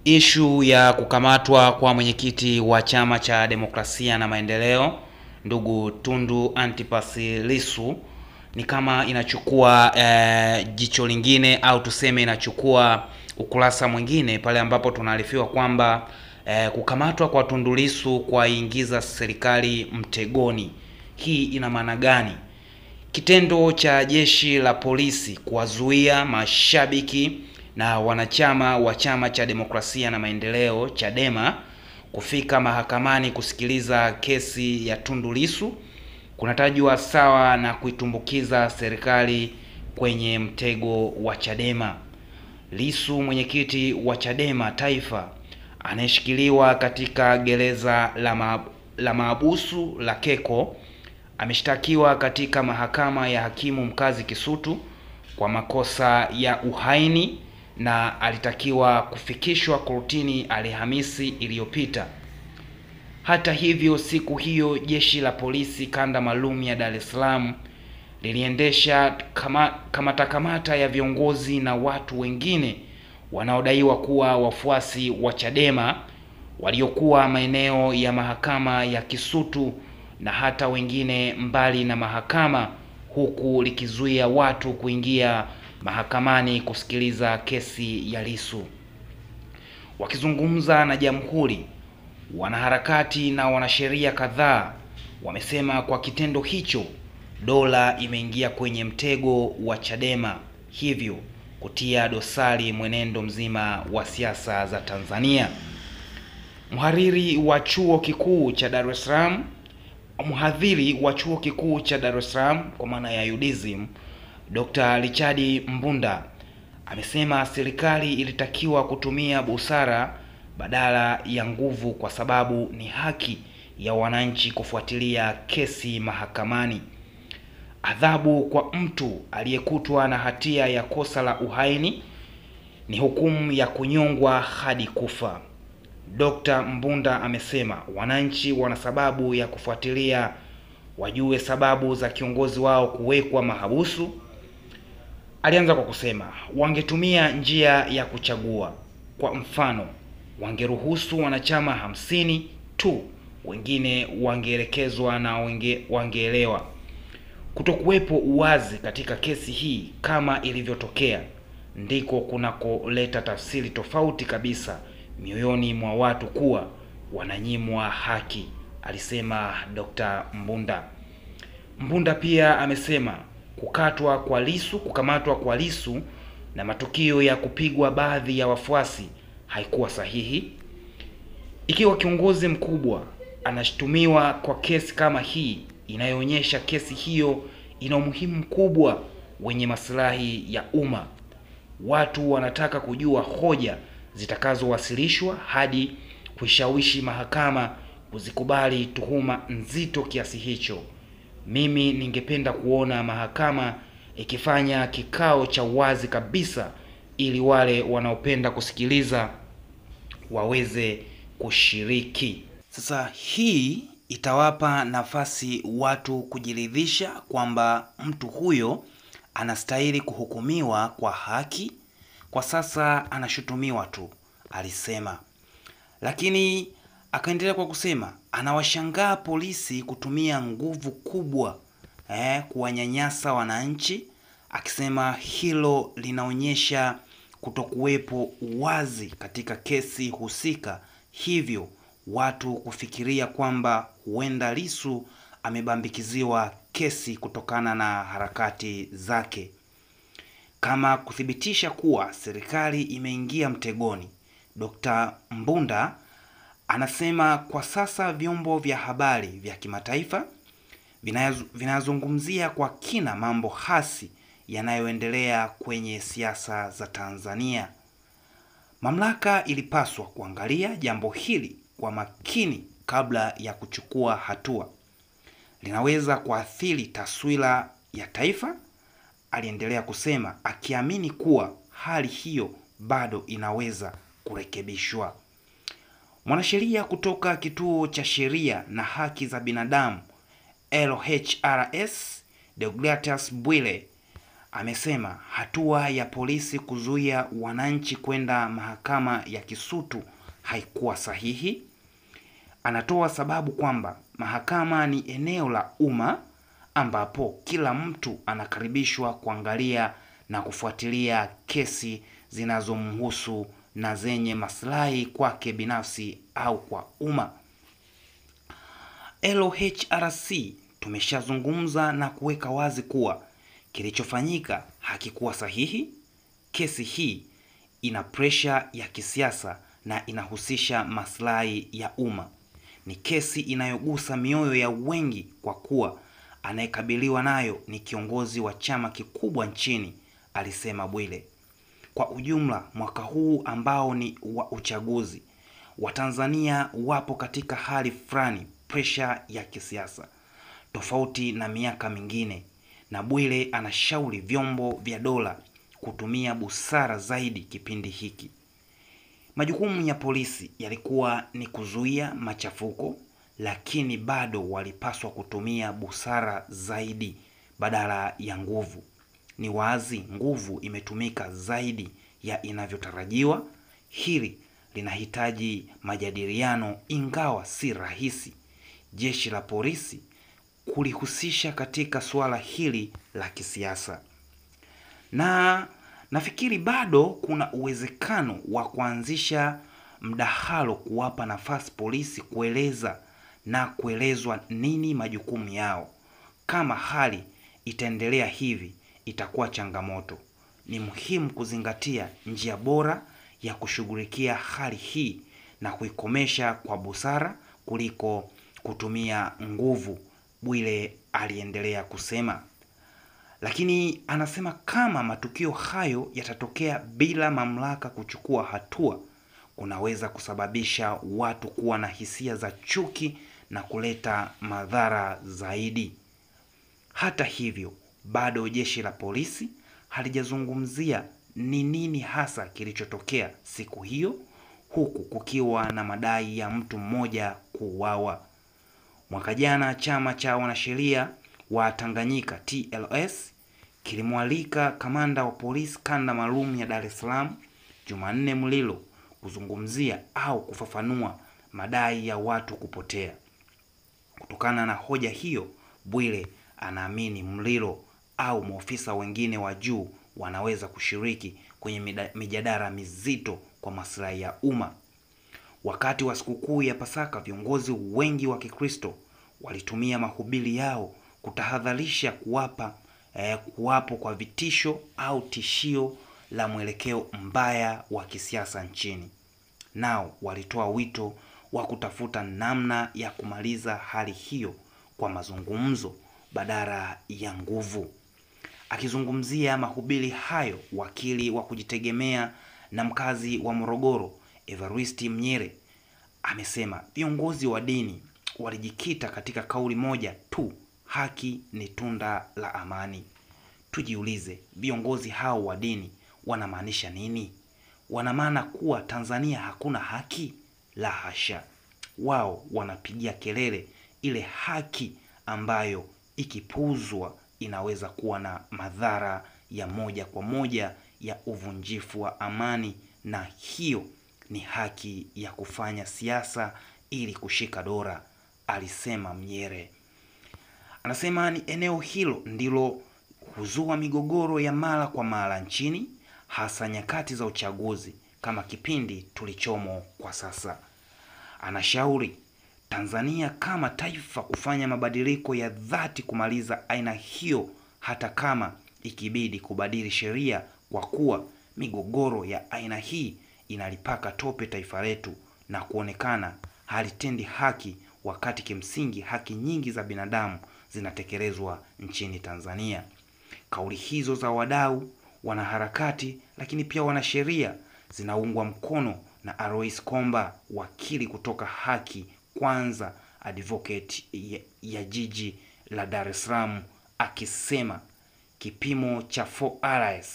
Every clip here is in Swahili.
Ishu ya kukamatwa kwa mwenyekiti wa Chama cha Demokrasia na Maendeleo ndugu Tundu Antipas Lissu ni kama inachukua jicho lingine, au tuseme inachukua ukurasa mwingine pale ambapo tunaarifiwa kwamba kukamatwa kwa Tundu Lissu kwa ingiza serikali mtegoni. Hii ina maana gani? Kitendo cha jeshi la polisi kuwazuia mashabiki na wanachama wa Chama cha Demokrasia na Maendeleo Chadema kufika mahakamani kusikiliza kesi ya Tundu Lissu kunatajwa sawa na kuitumbukiza serikali kwenye mtego wa Chadema. Lissu, mwenyekiti wa Chadema Taifa, anayeshikiliwa katika gereza la mahabusu la Keko, ameshtakiwa katika mahakama ya hakimu mkazi Kisutu kwa makosa ya uhaini na alitakiwa kufikishwa kortini Alhamisi iliyopita. Hata hivyo, siku hiyo jeshi la polisi kanda maalum ya Dar es Salaam liliendesha kamata ya viongozi na watu wengine wanaodaiwa kuwa wafuasi wa Chadema waliokuwa maeneo ya mahakama ya Kisutu na hata wengine mbali na mahakama, huku likizuia watu kuingia mahakamani kusikiliza kesi ya Lissu. Wakizungumza na Jamhuri, wanaharakati na wanasheria kadhaa wamesema kwa kitendo hicho dola imeingia kwenye mtego wa Chadema, hivyo kutia dosari mwenendo mzima wa siasa za Tanzania. Mhadhiri wa chuo kikuu cha Dar es Salaam kwa maana ya UDSM, Dr. Richard Mbunda amesema serikali ilitakiwa kutumia busara badala ya nguvu kwa sababu ni haki ya wananchi kufuatilia kesi mahakamani. Adhabu kwa mtu aliyekutwa na hatia ya kosa la uhaini ni hukumu ya kunyongwa hadi kufa. Dr. Mbunda amesema wananchi wana sababu ya kufuatilia, wajue sababu za kiongozi wao kuwekwa mahabusu. Alianza kwa kusema wangetumia njia ya kuchagua. Kwa mfano, wangeruhusu wanachama 50 tu, wengine wangeelekezwa na wangeelewa. Kutokuwepo uwazi katika kesi hii kama ilivyotokea ndiko kunakoleta tafsiri tofauti kabisa mioyoni mwa watu kuwa wananyimwa haki, alisema Dr. Mbunda. Mbunda pia amesema kukamatwa kwa Lissu na matukio ya kupigwa baadhi ya wafuasi haikuwa sahihi. Ikiwa kiongozi mkubwa anashtumiwa kwa kesi kama hii, inayoonyesha kesi hiyo ina umuhimu mkubwa wenye maslahi ya umma. Watu wanataka kujua hoja zitakazowasilishwa hadi kushawishi mahakama kuzikubali tuhuma nzito kiasi hicho. Mimi ningependa kuona mahakama ikifanya kikao cha wazi kabisa ili wale wanaopenda kusikiliza waweze kushiriki. Sasa hii itawapa nafasi watu kujiridhisha kwamba mtu huyo anastahili kuhukumiwa kwa haki. Kwa sasa anashutumiwa tu, alisema. Lakini akaendelea kwa kusema anawashangaa polisi kutumia nguvu kubwa kuwanyanyasa wananchi, akisema hilo linaonyesha kutokuwepo uwazi katika kesi husika, hivyo watu kufikiria kwamba huenda Lissu amebambikiziwa kesi kutokana na harakati zake. Kama kuthibitisha kuwa serikali imeingia mtegoni, Dr. Mbunda anasema kwa sasa vyombo vya habari vya kimataifa vinazungumzia kwa kina mambo hasi yanayoendelea kwenye siasa za Tanzania. Mamlaka ilipaswa kuangalia jambo hili kwa makini kabla ya kuchukua hatua. Linaweza kuathiri taswira ya taifa, aliendelea kusema, akiamini kuwa hali hiyo bado inaweza kurekebishwa. Mwanasheria kutoka Kituo cha Sheria na Haki za Binadamu LHRS, Deogratias Bwile, amesema hatua ya polisi kuzuia wananchi kwenda mahakama ya Kisutu haikuwa sahihi. Anatoa sababu kwamba mahakama ni eneo la umma ambapo kila mtu anakaribishwa kuangalia na kufuatilia kesi zinazomhusu na zenye maslahi kwake binafsi au kwa umma. LHRC tumeshazungumza na kuweka wazi kuwa kilichofanyika hakikuwa sahihi. Kesi hii ina presha ya kisiasa na inahusisha maslahi ya umma. Ni kesi inayogusa mioyo ya wengi kwa kuwa anayekabiliwa nayo ni kiongozi wa chama kikubwa nchini, alisema Bwile. Kwa ujumla, mwaka huu ambao ni wa uchaguzi, Watanzania wapo katika hali fulani, presha ya kisiasa tofauti na miaka mingine, na Bwile anashauri vyombo vya dola kutumia busara zaidi kipindi hiki. Majukumu ya polisi yalikuwa ni kuzuia machafuko, lakini bado walipaswa kutumia busara zaidi badala ya nguvu. Ni wazi nguvu imetumika zaidi ya inavyotarajiwa. Hili linahitaji majadiliano, ingawa si rahisi jeshi la polisi kulihusisha katika suala hili la kisiasa. Na nafikiri bado kuna uwezekano wa kuanzisha mdahalo, kuwapa nafasi polisi kueleza na kuelezwa nini majukumu yao. Kama hali itaendelea hivi, itakuwa changamoto. Ni muhimu kuzingatia njia bora ya kushughulikia hali hii na kuikomesha kwa busara kuliko kutumia nguvu, Bwile aliendelea kusema. Lakini anasema kama matukio hayo yatatokea bila mamlaka kuchukua hatua, kunaweza kusababisha watu kuwa na hisia za chuki na kuleta madhara zaidi. Hata hivyo, bado jeshi la polisi halijazungumzia ni nini hasa kilichotokea siku hiyo, huku kukiwa na madai ya mtu mmoja kuuawa. Mwaka jana chama cha wanasheria wa Tanganyika TLS kilimwalika kamanda wa polisi kanda maalum ya Dar es Salaam Jumanne Mlilo kuzungumzia au kufafanua madai ya watu kupotea. Kutokana na hoja hiyo, Bwile anaamini Mlilo au maofisa wengine wa juu wanaweza kushiriki kwenye mijadala mizito kwa maslahi ya umma. Wakati wa sikukuu ya Pasaka, viongozi wengi wa Kikristo walitumia mahubiri yao kutahadharisha kuwapo kwa vitisho au tishio la mwelekeo mbaya wa kisiasa nchini. Nao walitoa wito wa kutafuta namna ya kumaliza hali hiyo kwa mazungumzo badala ya nguvu. Akizungumzia mahubiri hayo, wakili wa kujitegemea na mkazi wa Morogoro Evaristi Mnyere amesema viongozi wa dini walijikita katika kauli moja tu: haki ni tunda la amani. Tujiulize, viongozi hao wa dini wanamaanisha nini? Wanamaana kuwa Tanzania hakuna haki? La hasha. Wao wanapigia kelele ile haki ambayo ikipuuzwa inaweza kuwa na madhara ya moja kwa moja ya uvunjifu wa amani, na hiyo ni haki ya kufanya siasa ili kushika dola, alisema Mnyere. Anasema ni eneo hilo ndilo huzua migogoro ya mara kwa mara nchini, hasa nyakati za uchaguzi kama kipindi tulichomo kwa sasa. Anashauri Tanzania kama taifa kufanya mabadiliko ya dhati kumaliza aina hiyo, hata kama ikibidi kubadili sheria, kwa kuwa migogoro ya aina hii inalipaka tope taifa letu na kuonekana halitendi haki, wakati kimsingi haki nyingi za binadamu zinatekelezwa nchini Tanzania. Kauli hizo za wadau, wanaharakati, lakini pia wanasheria zinaungwa mkono na Alois Komba, wakili kutoka Haki Kwanza Advocate ya jiji la Dar es Salaam, akisema kipimo cha 4Rs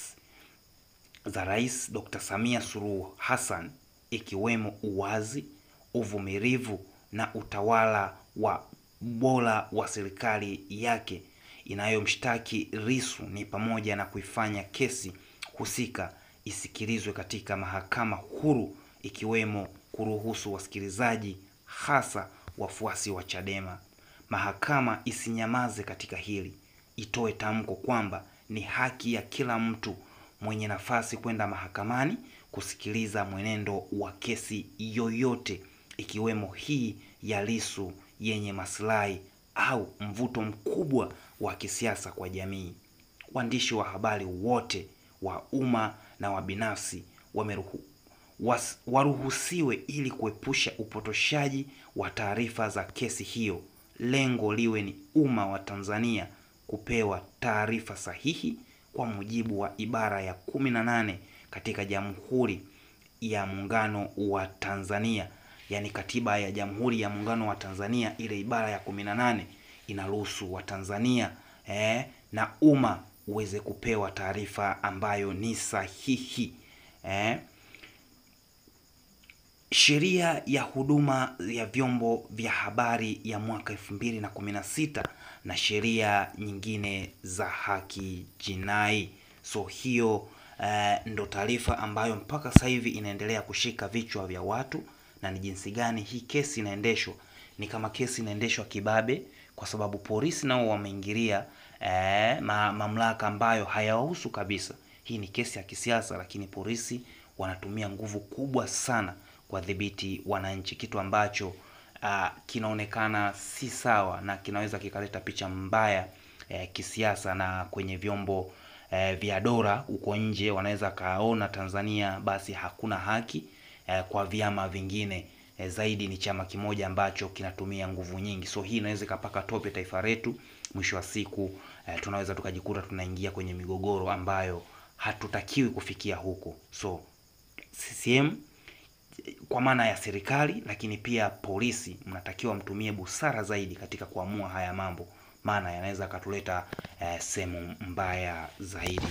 za Rais Dr. Samia Suluhu Hassan, ikiwemo uwazi, uvumilivu na utawala wa bora wa serikali yake, inayomshtaki Lissu ni pamoja na kuifanya kesi husika isikilizwe katika mahakama huru, ikiwemo kuruhusu wasikilizaji, hasa wafuasi wa Chadema. Mahakama isinyamaze katika hili, itoe tamko kwamba ni haki ya kila mtu mwenye nafasi kwenda mahakamani kusikiliza mwenendo wa kesi yoyote, ikiwemo hii ya Lissu yenye maslahi au mvuto mkubwa wa kisiasa kwa jamii. Waandishi wa habari wote wa umma na wa binafsi waruhusiwe ili kuepusha upotoshaji wa taarifa za kesi hiyo. Lengo liwe ni umma wa Tanzania kupewa taarifa sahihi kwa mujibu wa ibara ya 18 katika Jamhuri ya Muungano wa Tanzania. Yani katiba ya Jamhuri ya Muungano wa Tanzania, ile ibara ya 18 inaruhusu wa Tanzania na umma uweze kupewa taarifa ambayo ni sahihi. Sheria ya huduma ya vyombo vya habari ya mwaka 2016 na sheria nyingine za haki jinai. So hiyo ndo taarifa ambayo mpaka sasa hivi inaendelea kushika vichwa vya watu. Na ni jinsi gani hii kesi inaendeshwa? Ni kama kesi inaendeshwa kibabe, kwa sababu polisi nao wameingilia mamlaka ambayo hayawahusu kabisa. Hii ni kesi ya kisiasa, lakini polisi wanatumia nguvu kubwa sana kwa dhibiti wananchi, kitu ambacho kinaonekana si sawa na kinaweza kikaleta picha mbaya kisiasa, na kwenye vyombo vya dola huko nje wanaweza kaona Tanzania basi hakuna haki kwa vyama vingine. Zaidi ni chama kimoja ambacho kinatumia nguvu nyingi. So hii inaweza kapaka tope taifa letu. Mwisho wa siku tunaweza tukajikuta tunaingia kwenye migogoro ambayo hatutakiwi kufikia huko. So CCM kwa maana ya serikali, lakini pia polisi, mnatakiwa mtumie busara zaidi katika kuamua haya mambo, maana yanaweza katuleta sehemu mbaya zaidi.